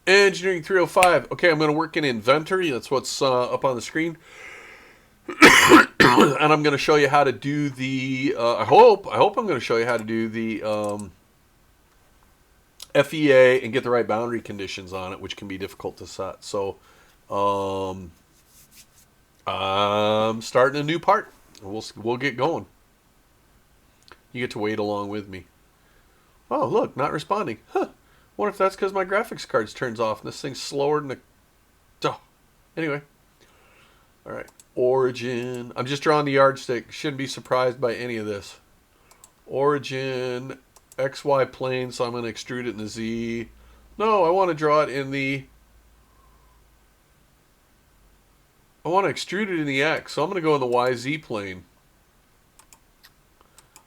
Engineering 305. Okay, I'm going to work in Inventor. That's what's up on the screen. And I'm going to show you how to do the, I hope I'm going to show you how to do the FEA and get the right boundary conditions on it, which can be difficult to set. So I'm starting a new part. We'll get going. You get to wait along with me. Oh, look, not responding. Huh. Wonder if that's because my graphics card's turns off and this thing's slower than a... Duh. Anyway. Alright. Origin. I'm just drawing the yardstick. Shouldn't be surprised by any of this. Origin. XY plane, so I'm going to extrude it in the Z. No, I want to draw it in the... I want to extrude it in the X, so I'm going to go in the YZ plane.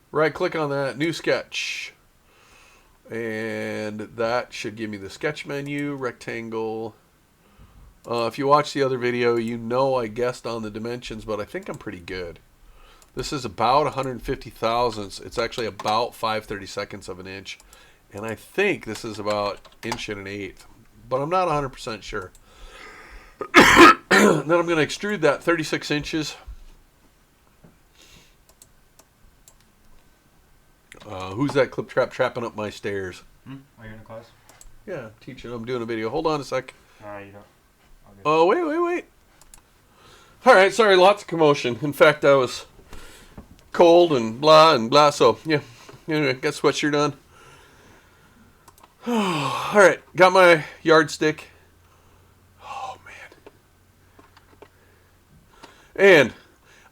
Right click on that. New sketch. And that should give me the sketch menu, rectangle. If you watch the other video, you know I guessed on the dimensions, but I think I'm pretty good. This is about 150 thousandths. It's actually about 5/32 of an inch. And I think this is about inch and an eighth, but I'm not 100% sure. Then I'm going to extrude that 36 inches. Who's that clip trap trapping up my stairs? Are you in a class? Yeah, teaching. I'm doing a video. Hold on a sec. You don't. Oh, wait. All right, sorry, lots of commotion. In fact, I was cold and blah, so, yeah. Anyway, got sweatshirt on. All right, got my yardstick. Oh, man. And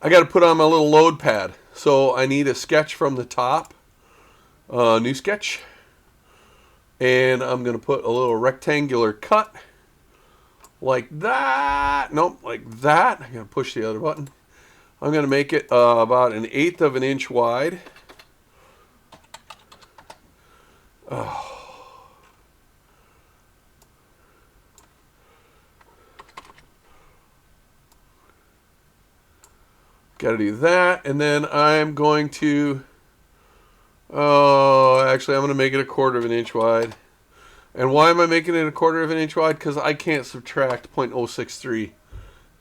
I got to put on my little load pad. So I need a sketch from the top. New sketch. And I'm going to put a little rectangular cut. Like that. Nope, like that. I'm going to push the other button. I'm going to make it about 1/8 of an inch wide. Oh. Got to do that. And then I'm going to... actually, I'm going to make it 1/4 of an inch wide. And why am I making it 1/4 of an inch wide? Because I can't subtract 0.063.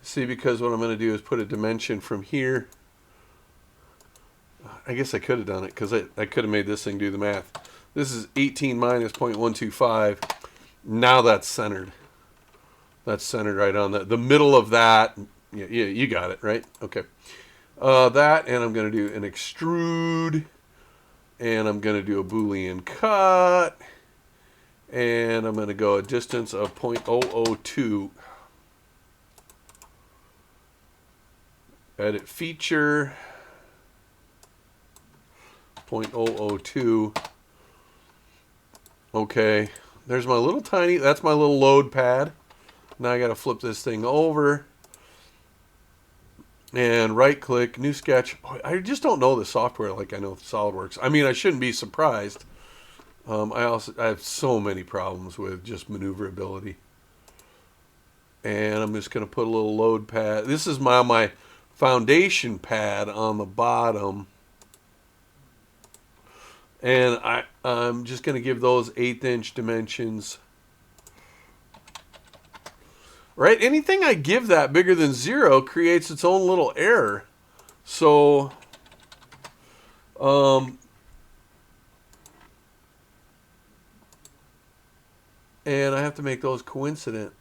See, because what I'm going to do is put a dimension from here. I guess I could have done it because I could have made this thing do the math. This is 18 minus 0.125. Now that's centered. That's centered right on the middle of that. Yeah, you got it, right? Okay. That, and I'm going to do an extrude. And I'm going to do a Boolean cut. And I'm going to go a distance of 0.002. Edit feature. 0.002. Okay. There's my little tiny, that's my little load pad. Now I got to flip this thing over. And right click, new sketch. I just don't know the software like I know SolidWorks. I mean, I shouldn't be surprised. I have so many problems with just maneuverability. And I'm just going to put a little load pad. This is my foundation pad on the bottom. And I'm just going to give those 1/8 inch dimensions. Right? Anything I give that bigger than 0 creates its own little error. So, and I have to make those coincident.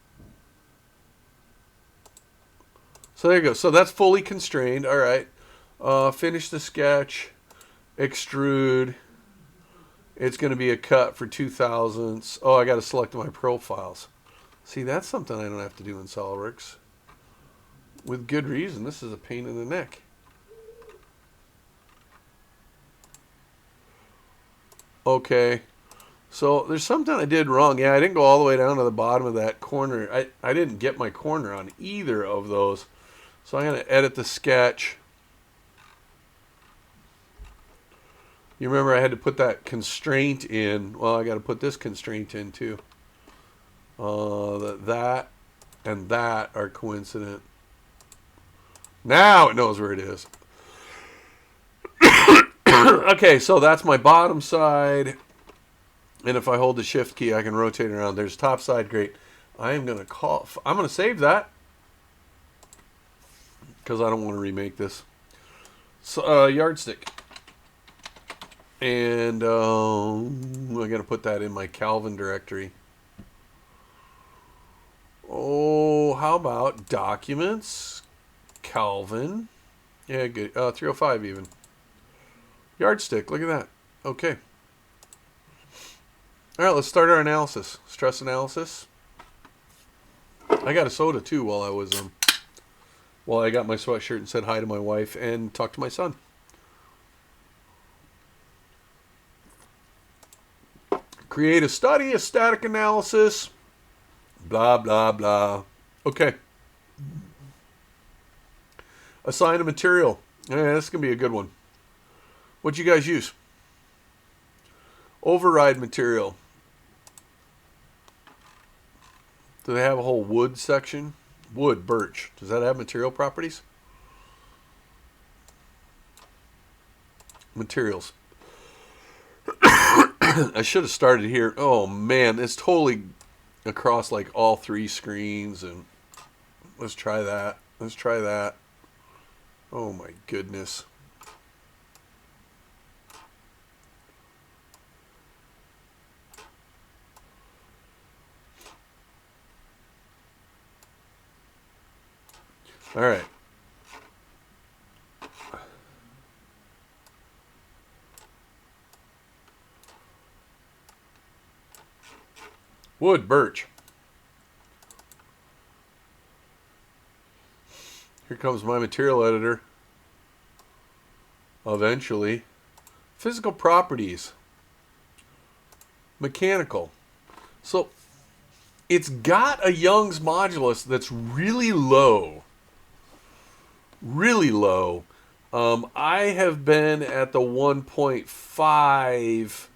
So there you go. So that's fully constrained. All right. Finish the sketch. Extrude. It's going to be a cut for 2/1000. Oh, I got to select my profiles. See, that's something I don't have to do in SolidWorks. With good reason. This is a pain in the neck. Okay. So there's something I did wrong. Yeah, I didn't go all the way down to the bottom of that corner. I didn't get my corner on either of those. So I'm going to edit the sketch. You remember I had to put that constraint in. Well, I got to put this constraint in too. That and that are coincident. Now it knows where it is. Okay, so that's my bottom side. And if I hold the shift key, I can rotate it around. There's top side, great. I'm going to save that because I don't want to remake this. So, yardstick. And I got to put that in my Calvin directory. Oh, how about documents? Calvin. Yeah, good. 305 even. Yardstick, look at that. Okay. All right, let's start our analysis. Stress analysis. I got a soda too while I got my sweatshirt and said hi to my wife and talked to my son. Create a study, a static analysis, blah, blah, blah. Okay. Assign a material. Yeah, this is going to be a good one. What'd you guys use? Override material. Do they have a whole wood section? Wood, birch. Does that have material properties? Materials. I should have started here. Oh man, it's totally across like all three screens. And let's try that. Let's try that. Oh my goodness. All right. Wood, birch. Here comes my material editor. Eventually. Physical properties. Mechanical. So it's got a Young's modulus that's really low. Really low. I have been at the 1.5.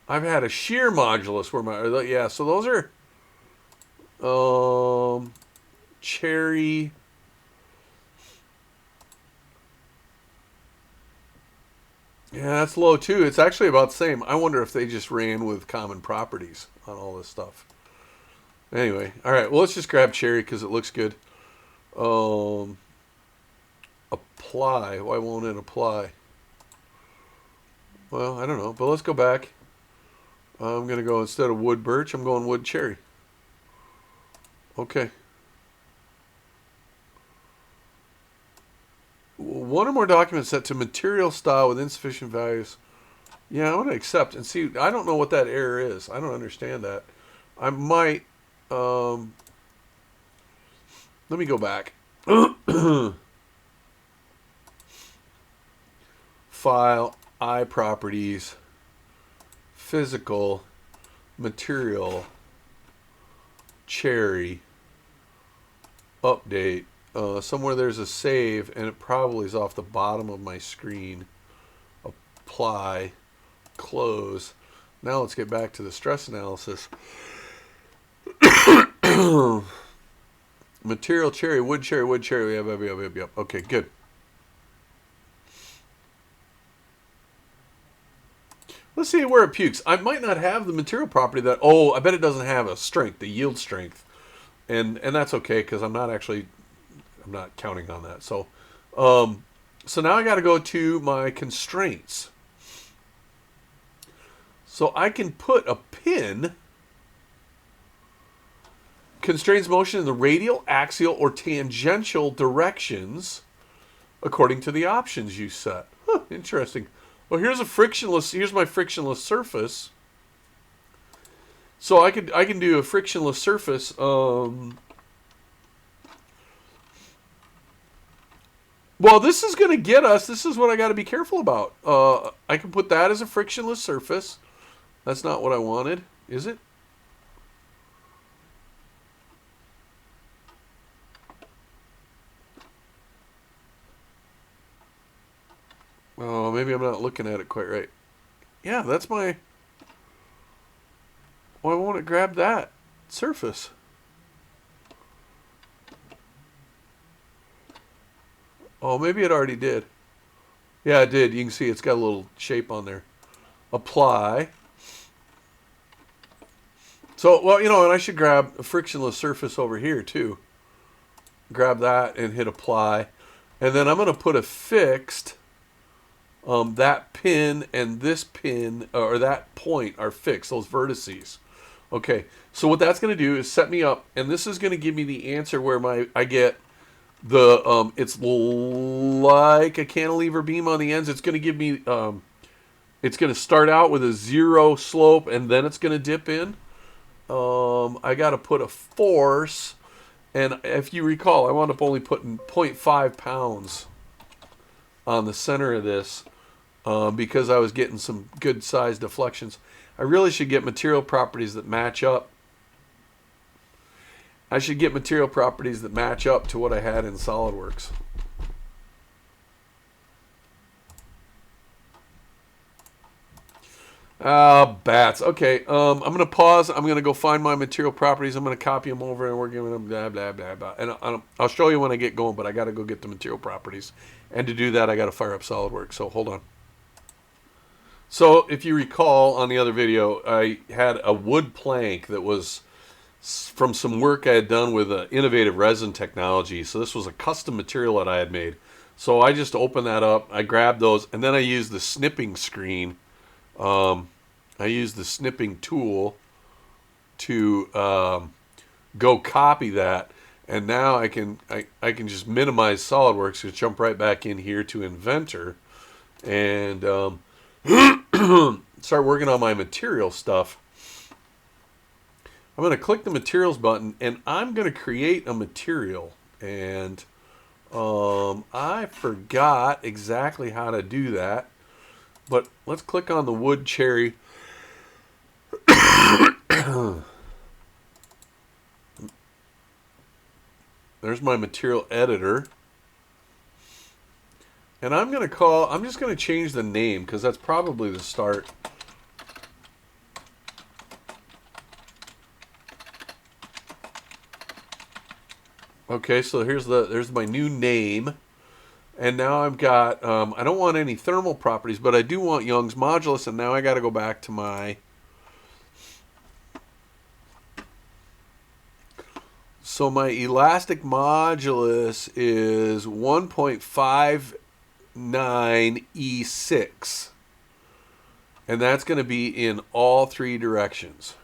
I've had a shear modulus where yeah, so those are cherry. Yeah, that's low too. It's actually about the same. I wonder if they just ran with common properties on all this stuff. Anyway, all right. Well, let's just grab cherry because it looks good. Apply. Why won't it apply? Well, I don't know. But let's go back. I'm going to go, instead of wood birch, I'm going wood cherry. Okay. One or more documents set to material style with insufficient values. Yeah, I want to accept and see. I don't know what that error is. I don't understand that. I might. Let me go back. File, iProperties, physical, material, cherry, update. Somewhere there's a save, and it probably is off the bottom of my screen. Apply, close. Now let's get back to the stress analysis. Material cherry, wood cherry, wood cherry. Yep. Okay, good. Let's see where it pukes. I might not have the material property that. Oh, I bet it doesn't have a strength, the yield strength, and that's okay because I'm not counting on that. So, so now I got to go to my constraints. So I can put a pin. Constrains motion in the radial, axial, or tangential directions according to the options you set. Huh, interesting. Well, here's my frictionless surface. So I can do a frictionless surface. Well, this is going to get us. This is what I got to be careful about. I can put that as a frictionless surface. That's not what I wanted, is it? Oh, maybe I'm not looking at it quite right. Yeah, that's my... Why won't it grab that surface? Oh, maybe it already did. Yeah, it did. You can see it's got a little shape on there. Apply. So, well, you know, and I should grab a frictionless surface over here too. Grab that and hit apply. And then I'm going to put a fixed, that pin and this pin, or that point are fixed, those vertices. Okay, so what that's going to do is set me up, and this is going to give me the answer where I get the, it's like a cantilever beam on the ends. It's going to give me, it's going to start out with a 0 slope, and then it's going to dip in. I got to put a force, and if you recall, I wound up only putting 0.5 pounds on the center of this because I was getting some good size deflections. I really should get material properties that match up. I should get material properties that match up to what I had in SolidWorks. Bats. Okay, I'm going to pause. I'm going to go find my material properties. I'm going to copy them over, and we're giving them blah, blah, blah, blah. And I'll show you when I get going, but I got to go get the material properties. And to do that, I got to fire up SolidWorks. So hold on. So if you recall on the other video, I had a wood plank that was from some work I had done with innovative resin technology. So this was a custom material that I had made. So I just opened that up. I grabbed those, and then I used the snipping screen. I used the snipping tool to go copy that, and now I can just minimize SolidWorks, just jump right back in here to Inventor, and start working on my material stuff. I'm going to click the materials button, and I'm going to create a material, and I forgot exactly how to do that. But let's click on the wood cherry. There's my material editor. And I'm just going to change the name because that's probably the start. Okay, so there's my new name. And now I've got, I don't want any thermal properties, but I do want Young's modulus, and now I got to go back to my, so my elastic modulus is 1.59 E6. And that's going to be in all three directions.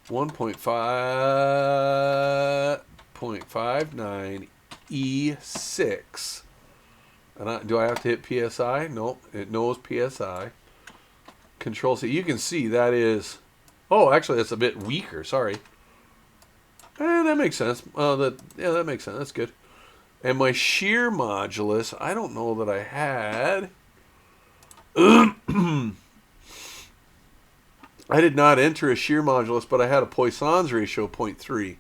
1.59 E6. And do I have to hit PSI? Nope, it knows PSI. Control C. You can see that is, oh, actually that's a bit weaker, sorry. That makes sense. That makes sense. That's good. And my shear modulus, I don't know that I had. I did not enter a shear modulus, but I had a Poisson's ratio of 0.3.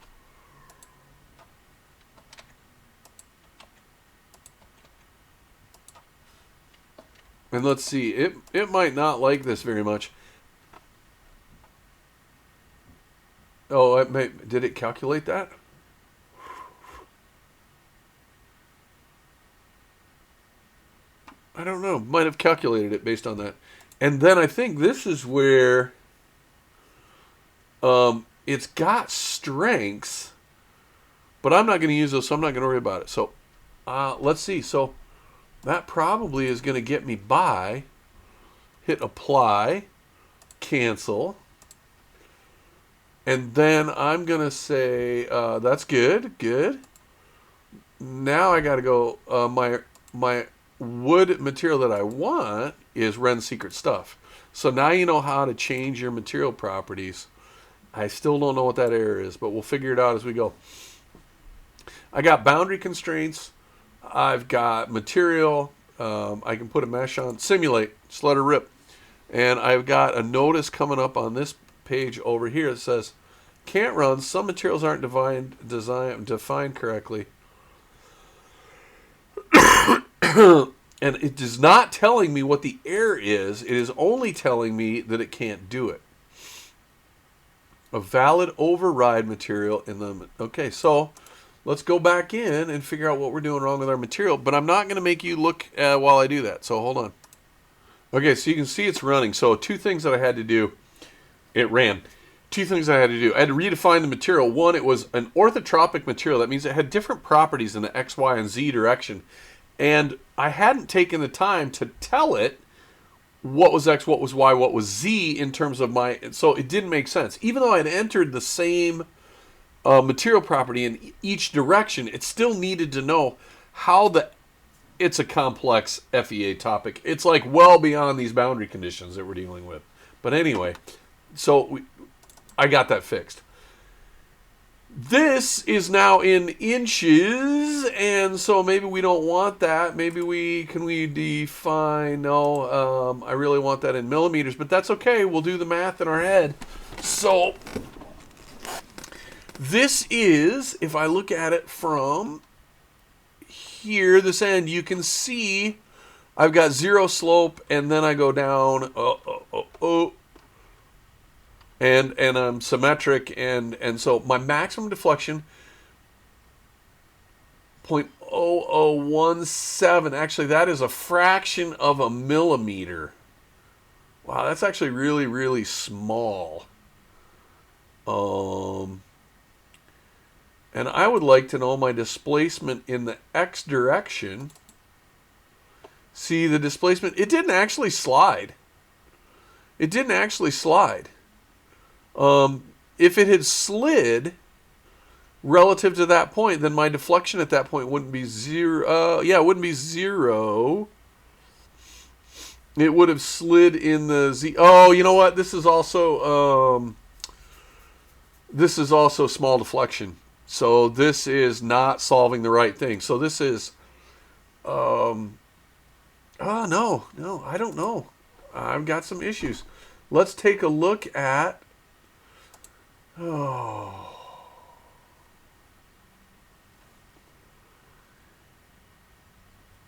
And let's see, it might not like this very much. Oh, did it calculate that? I don't know. Might have calculated it based on that. And then I think this is where it's got strengths, but I'm not going to use those, so I'm not going to worry about it. So let's see. So that probably is going to get me by. Hit apply, cancel, and then I'm going to say that's good. Now I got to go. My wood material that I want is Ren's Secret Stuff. So now you know how to change your material properties. I still don't know what that error is, but we'll figure it out as we go. I got boundary constraints. I've got material. I can put a mesh on. Simulate. Just let her rip. And I've got a notice coming up on this page over here that says, can't run. Some materials aren't defined correctly. And it is not telling me what the error is. It is only telling me that it can't do it. A valid override material in the... Okay, so let's go back in and figure out what we're doing wrong with our material. But I'm not going to make you look while I do that. So hold on. Okay, so you can see it's running. So two things that I had to do. It ran. Two things I had to do. I had to redefine the material. One, it was an orthotropic material. That means it had different properties in the X, Y, and Z direction. And I hadn't taken the time to tell it what was X, what was Y, what was Z in terms of my... So it didn't make sense. Even though I had entered the same material property in each direction, it still needed to know how the... It's a complex FEA topic. It's like well beyond these boundary conditions that we're dealing with. But anyway, so I got that fixed. This is now in inches, and so maybe we don't want that. Maybe can we define, no, I really want that in millimeters, but that's okay. We'll do the math in our head. So this is, if I look at it from here, this end, you can see I've got zero slope, and then I go down, and I'm symmetric, and so my maximum deflection 0.0017. Actually, that is a fraction of a millimeter. Wow, that's actually really, really small. And I would like to know my displacement in the X direction. See the displacement? It didn't actually slide. It didn't actually slide. If it had slid relative to that point, then my deflection at that point wouldn't be zero. Yeah, it wouldn't be zero. It would have slid in the Z. Oh, you know what? This is also small deflection. So this is not solving the right thing. So this is, no, I don't know. I've got some issues. Let's take a look at,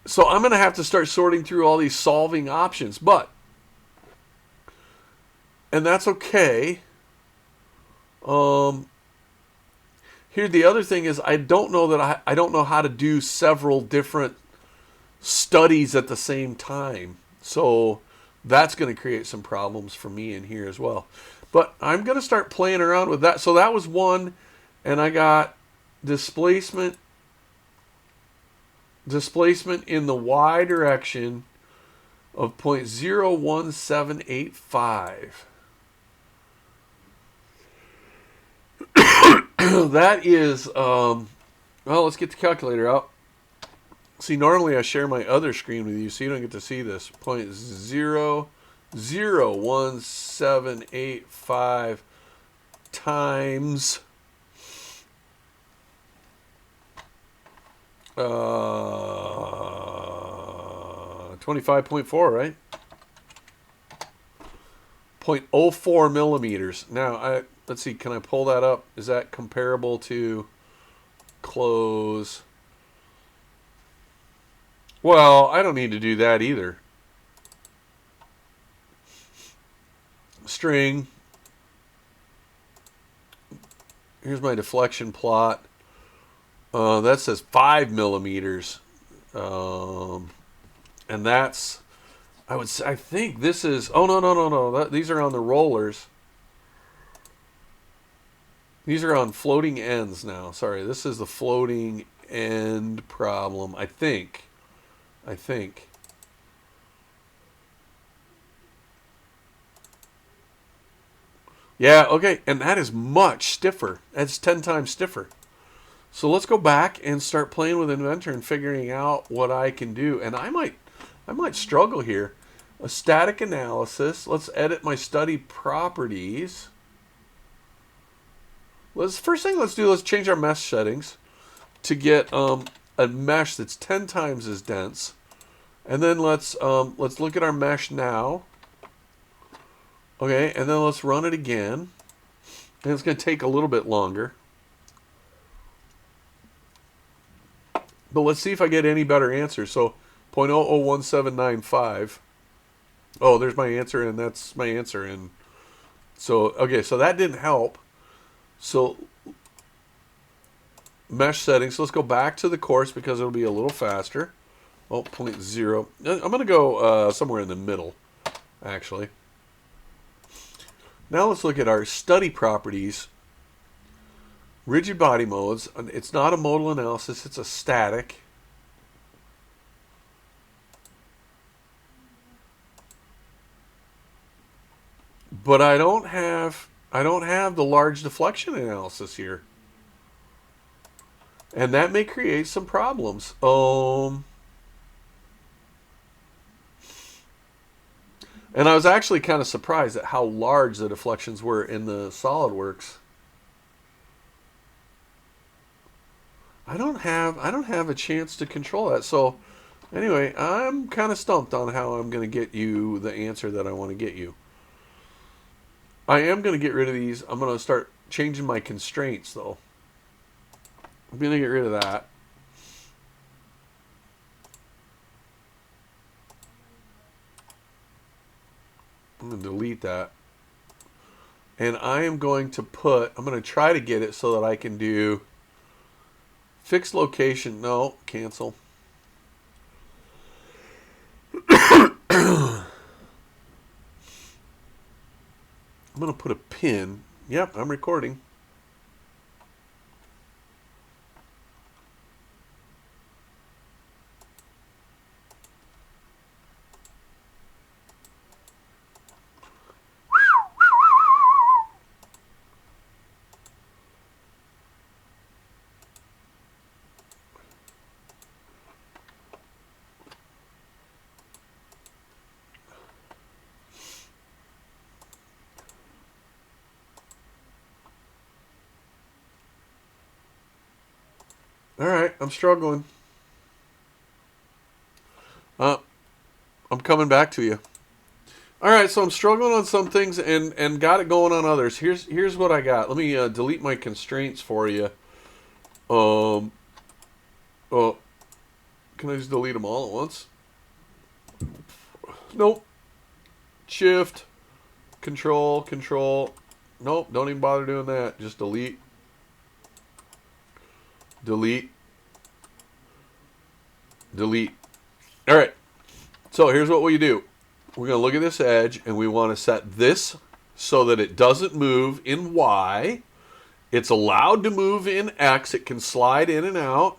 So I'm going to have to start sorting through all these solving options, and that's okay. Here, the other thing is I don't know that I don't know how to do several different studies at the same time. So that's going to create some problems for me in here as well. But I'm going to start playing around with that. So that was one, and I got displacement in the Y direction of 0.01785. That is, well, let's get the calculator out. See, normally I share my other screen with you, so you don't get to see this. 0.01785 times 25.4, right? 0.04 millimeters. Now, let's see, can I pull that up? Is that comparable to close? Well, I don't need to do that either. String. Here's my deflection plot. That says 5 millimeters. And that's, I think this is, oh, no. These are on the rollers. These are on floating ends now. Sorry, this is the floating end problem, I think. Yeah, okay, and that is much stiffer. That's 10 times stiffer. So let's go back and start playing with Inventor and figuring out what I can do. And I might struggle here. A static analysis. Let's edit my study properties. First thing let's do, let's change our mesh settings to get a mesh that's 10 times as dense. And then let's look at our mesh now. Okay, and then let's run it again. And it's going to take a little bit longer. But let's see if I get any better answers. So 0.001795. Oh, there's my answer, and that's my answer. And so, okay, so that didn't help. So mesh settings. So let's go back to the course because it'll be a little faster. Oh, 0.0. I'm going to go somewhere in the middle, actually. Now let's look at our study properties. Rigid body modes. It's not a modal analysis, it's a static. But I don't have the large deflection analysis here. And that may create some problems. And I was actually kind of surprised at how large the deflections were in the SolidWorks. I don't have a chance to control that. So anyway, I'm kind of stumped on how I'm going to get you the answer that I want to get you. I am going to get rid of these. I'm going to start changing my constraints though. I'm going to get rid of that. I'm going to delete that. And I am going to I'm going to try to get it so that I can do fixed location. No, cancel. I'm going to put a pin. Yep, I'm recording. All right, I'm struggling. I'm coming back to you. All right, so I'm struggling on some things and got it going on others. Here's what I got. Let me delete my constraints for you. Oh, can I just delete them all at once? Nope. Shift, Control. Nope, don't even bother doing that. Just delete. Delete. All right. So here's what we do. We're going to look at this edge, and we want to set this so that it doesn't move in Y. It's allowed to move in X. It can slide in and out.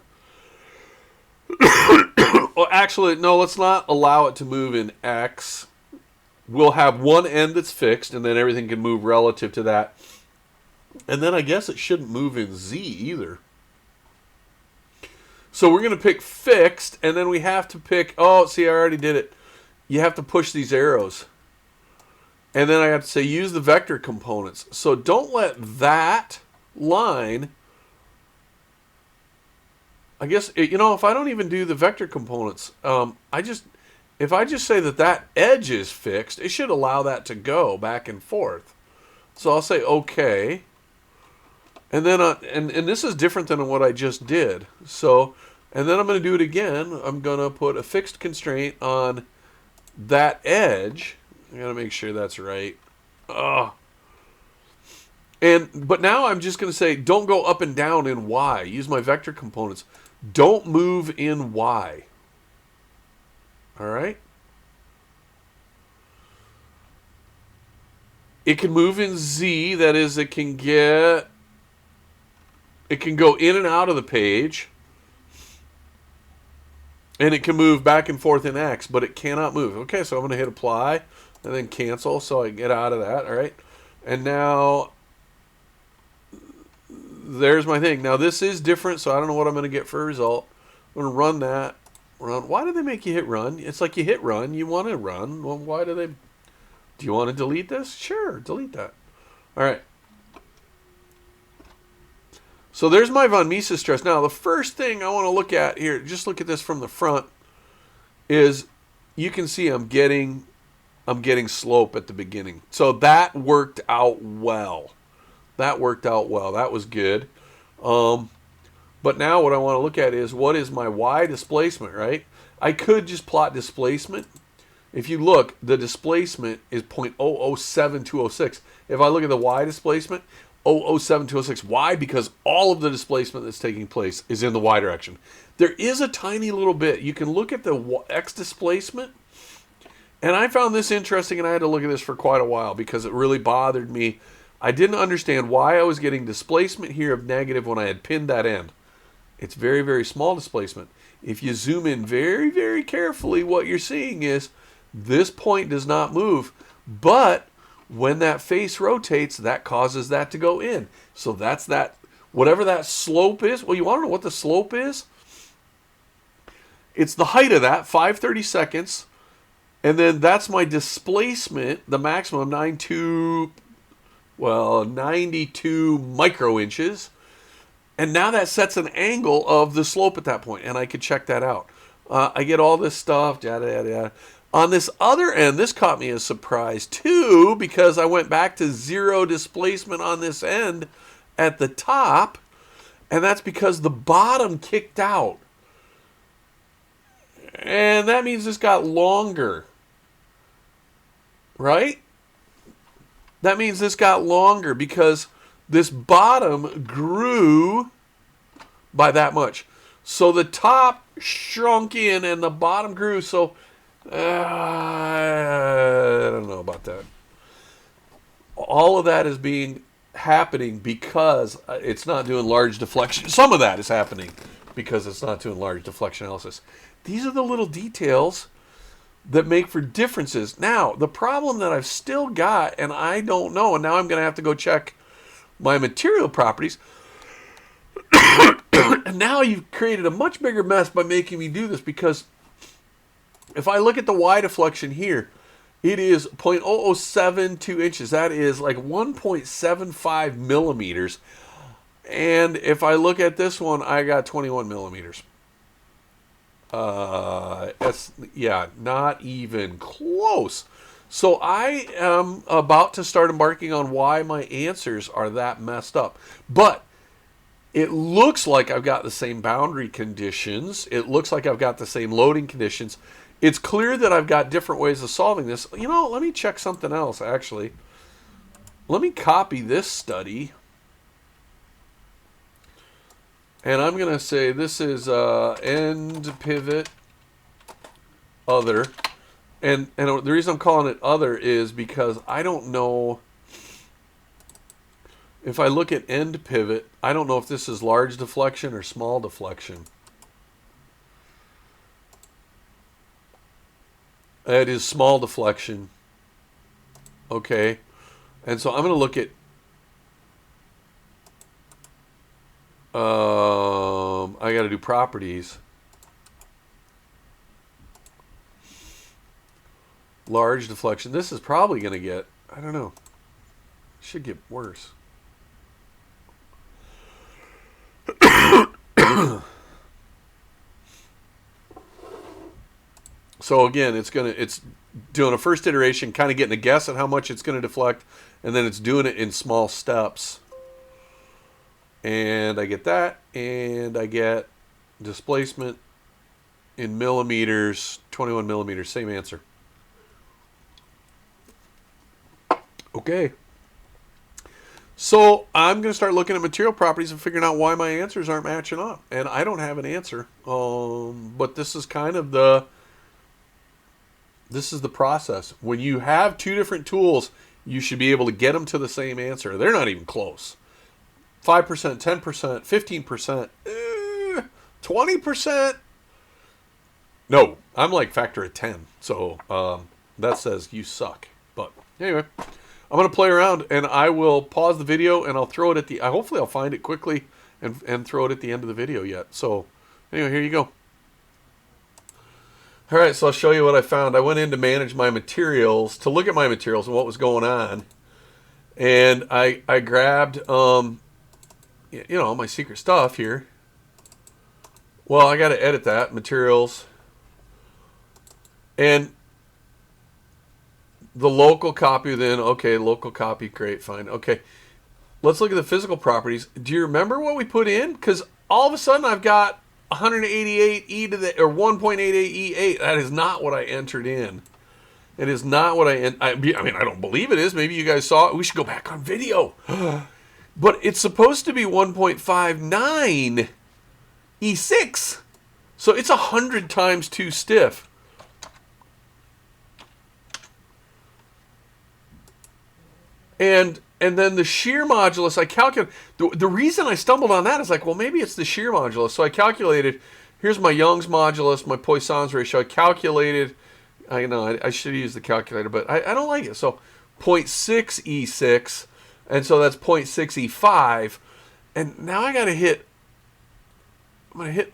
Well, actually, no, let's not allow it to move in X. We'll have one end that's fixed, and then everything can move relative to that. And then I guess it shouldn't move in Z either. So we're going to pick fixed, and then we have to pick, oh, see, I already did it. You have to push these arrows. And then I have to say use the vector components. So don't let that line, I guess, if I don't even do the vector components, if I just say that edge is fixed, it should allow that to go back and forth. So I'll say okay. And then, and this is different than what I just did. So, and then I'm going to do it again. I'm going to put a fixed constraint on that edge. I got to make sure that's right. But now I'm just going to say, don't go up and down in Y. Use my vector components. Don't move in Y. All right? It can move in Z. That is, it can go in and out of the page. And it can move back and forth in X, but it cannot move. Okay, so I'm going to hit apply and then cancel so I get out of that. All right. And now there's my thing. Now this is different, so I don't know what I'm going to get for a result. I'm going to run that. Why do they make you hit run? It's like you hit run. You want to run. Well, why do they? Do you want to delete this? Sure, delete that. All right. So there's my von Mises stress. Now, the first thing I want to look at here, just look at this from the front, is you can see I'm getting slope at the beginning. So that worked out well. That was good. But now what I want to look at is what is my Y displacement, right? I could just plot displacement. If you look, the displacement is 0.007206. If I look at the Y displacement, 0.07206. Why? Because all of the displacement that's taking place is in the Y direction. There is a tiny little bit. You can look at the X displacement, And I found this interesting, and I had to look at this for quite a while because it really bothered me. I didn't understand why I was getting displacement here of negative when I had pinned that end. It's very, very small displacement. If you zoom in very, very carefully, what you're seeing is this point does not move, but when that face rotates, that causes that to go in. So that's that, whatever that slope is. Well, you want to know what the slope is? It's the height of that, 5/32, and then that's my displacement, the maximum, 92 micro inches. And now that sets an angle of the slope at that point, and I could check that out. I get all this stuff, yada, yada, yada. On this other end, this caught me as surprise too, because I went back to 0 displacement on this end at the top, and that's because the bottom kicked out. And that means this got longer, right? That means this got longer because this bottom grew by that much. So the top shrunk in and the bottom grew. So I don't know about that. All of that is happening because it's not doing large deflection. Some of that is happening because it's not doing large deflection analysis. These are the little details that make for differences. Now, the problem that I've still got, and I don't know, and now I'm going to have to go check my material properties. And now you've created a much bigger mess by making me do this, because if I look at the Y deflection here, it is 0.0072 inches. That is like 1.75 millimeters. And if I look at this one, I got 21 millimeters. Not even close. So I am about to start embarking on why my answers are that messed up. But it looks like I've got the same boundary conditions. It looks like I've got the same loading conditions. It's clear that I've got different ways of solving this. You know, let me check something else, actually. Let me copy this study. And I'm going to say this is end pivot other. And the reason I'm calling it other is because I don't know, if I look at end pivot, I don't know if this is large deflection or small deflection. It is small deflection. Okay. And so I'm going to look at I got to do properties. Large deflection. This is probably going to get, I don't know, should get worse. So again, it's doing a first iteration, kind of getting a guess at how much it's going to deflect, and then it's doing it in small steps. And I get that, and I get displacement in millimeters, 21 millimeters, same answer. Okay. So I'm going to start looking at material properties and figuring out why my answers aren't matching up. And I don't have an answer. But this is kind of the process. When you have two different tools, you should be able to get them to the same answer. They're not even close. 5%, 10%, 15%, 20%. No, I'm like factor of 10. So that says you suck. But anyway, I'm going to play around, and I will pause the video, and I'll throw it at the... hopefully I'll find it quickly and throw it at the end of the video yet. So anyway, here you go. All right, so I'll show you what I found. I went in to manage my materials, to look at my materials and what was going on. And I grabbed, my secret stuff here. Well, I got to edit that, materials. And the local copy then, okay, local copy, great, fine. Okay, let's look at the physical properties. Do you remember what we put in? Because all of a sudden I've got 188 e to the, or 1.88 E8. That is not what I entered in. It is not what I mean, I don't believe it is. Maybe you guys saw it. We should go back on video. But it's supposed to be 1.59 E6. So it's 100 times too stiff. And then the shear modulus, I calculated. The reason I stumbled on that is like, well, maybe it's the shear modulus. So I calculated, here's my Young's modulus, my Poisson's ratio. I calculated, I know I should use the calculator, but I don't like it. So 0.6 E6, and so that's 0.6 E5. And now I'm going to hit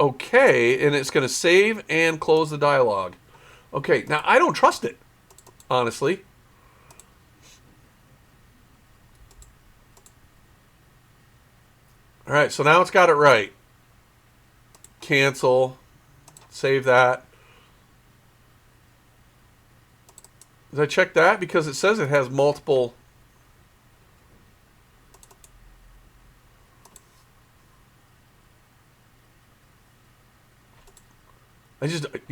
OK, and it's going to save and close the dialog. Okay, now I don't trust it, honestly. All right, so now it's got it right. Cancel. Save that. Did I check that? Because it says it has multiple.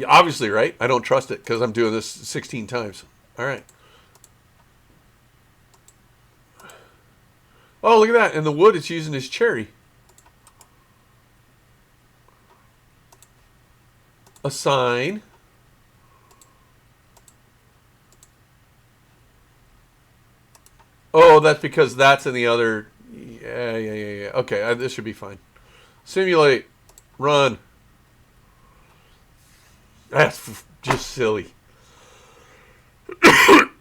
Obviously, right? I don't trust it because I'm doing this 16 times. All right. Oh, look at that. And the wood it's using is cherry. Assign. Oh, that's because that's in the other. Yeah. Okay, this should be fine. Simulate. Run. That's just silly.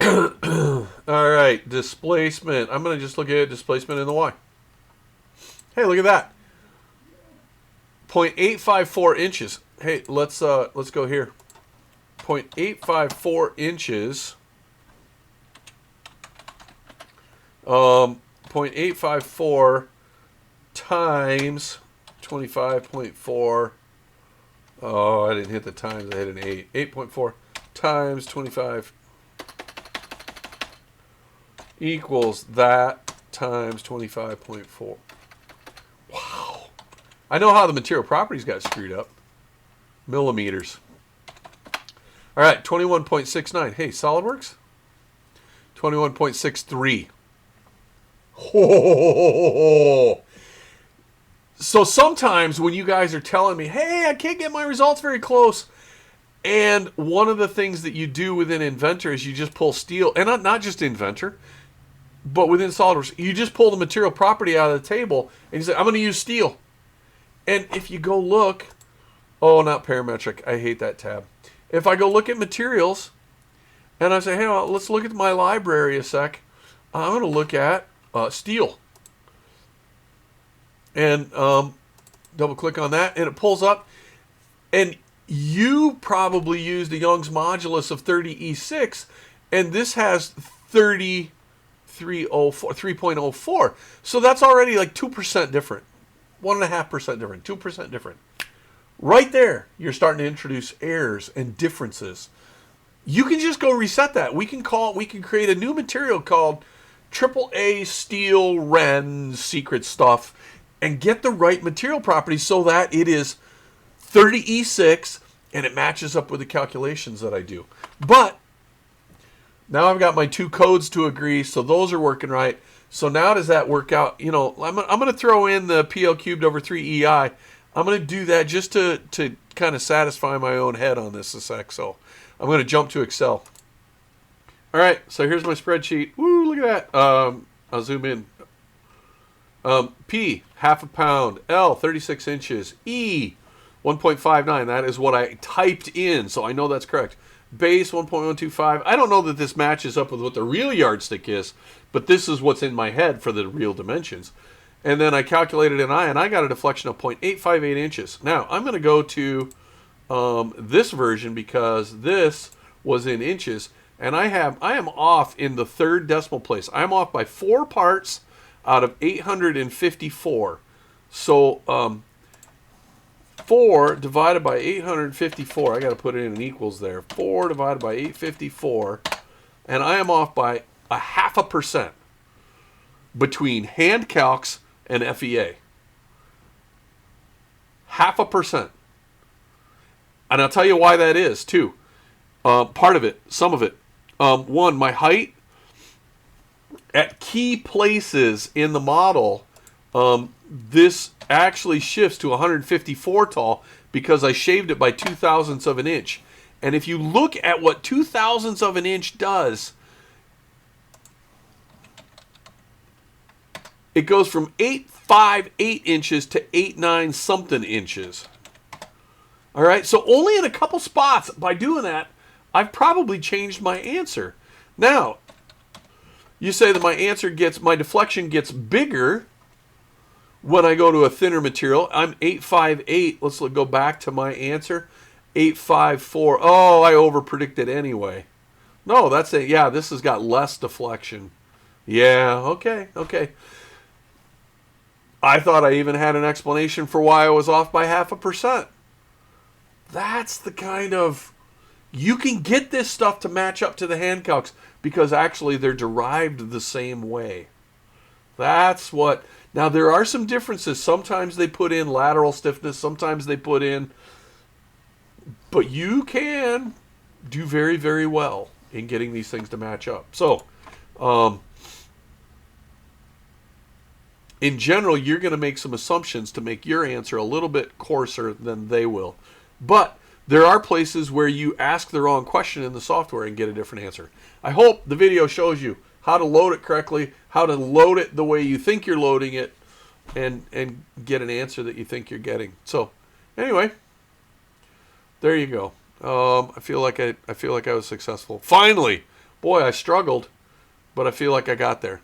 All right, displacement. I'm going to just look at displacement in the Y. Hey, look at that. 0.854 inches. Hey, let's go here. 0.854 inches. 0.854 times 25.4. Oh, I didn't hit the times. I hit an 8. 8.4 times 25 equals that times 25.4. Wow. I know how the material properties got screwed up. Millimeters. All right, 21.69. Hey, SolidWorks? 21.63. Oh. So sometimes when you guys are telling me, hey, I can't get my results very close, and one of the things that you do within Inventor is you just pull steel, and not just Inventor, but within SolidWorks, you just pull the material property out of the table, and you say, I'm going to use steel. And if you go look, oh, not parametric, I hate that tab. If I go look at materials, and I say, hey, well, let's look at my library a sec, I'm going to look at steel. And double click on that, and it pulls up. And you probably used a Young's modulus of 30E6, and this has 3.04. So that's already like 2% different. 1.5% different, 2% different. Right there, you're starting to introduce errors and differences. You can just go reset that. We can create a new material called AAA Steel Ren Secret Stuff and get the right material properties so that it is 30E6 and it matches up with the calculations that I do. But now I've got my two codes to agree, so those are working right. So now does that work out? You know, I'm going to throw in the PL cubed over 3EI. I'm going to do that just to kind of satisfy my own head on this a sec. So I'm going to jump to Excel. All right, so here's my spreadsheet. Woo, look at that. I'll zoom in. P, half a pound. L, 36 inches. E, 1.59. That is what I typed in, so I know that's correct. Base, 1.125. I don't know that this matches up with what the real yardstick is, but this is what's in my head for the real dimensions. And then I calculated an I, and I got a deflection of 0.858 inches. Now, I'm going to go to this version because this was in inches, and I am off in the third decimal place. I'm off by 4 parts out of 854. So 4 divided by 854, I got to put it in equals there. 4 divided by 854, and I am off by 0.5% between hand calcs and FEA. 0.5%. And I'll tell you why that is, too. Part of it, some of it. One, my height at key places in the model, this actually shifts to 154 tall because I shaved it by 0.02 of an inch. And if you look at what 0.02 of an inch does, it goes from 8.58 inches to 8.9 something inches. All right, so only in a couple spots by doing that, I've probably changed my answer. Now, you say that my deflection gets bigger when I go to a thinner material. I'm 8.58. Let's go back to my answer. 8.54. Oh, I over-predicted anyway. No, that's it. Yeah, this has got less deflection. Yeah, okay. I thought I even had an explanation for why I was off by 0.5%. That's the kind of... You can get this stuff to match up to the hand calcs because actually they're derived the same way. That's what... Now, there are some differences. Sometimes they put in lateral stiffness. Sometimes they put in... But you can do very, very well in getting these things to match up. So, in general, you're going to make some assumptions to make your answer a little bit coarser than they will. But there are places where you ask the wrong question in the software and get a different answer. I hope the video shows you how to load it correctly, how to load it the way you think you're loading it, and get an answer that you think you're getting. So, anyway, there you go. I feel like I was successful. Finally, boy, I struggled, but I feel like I got there.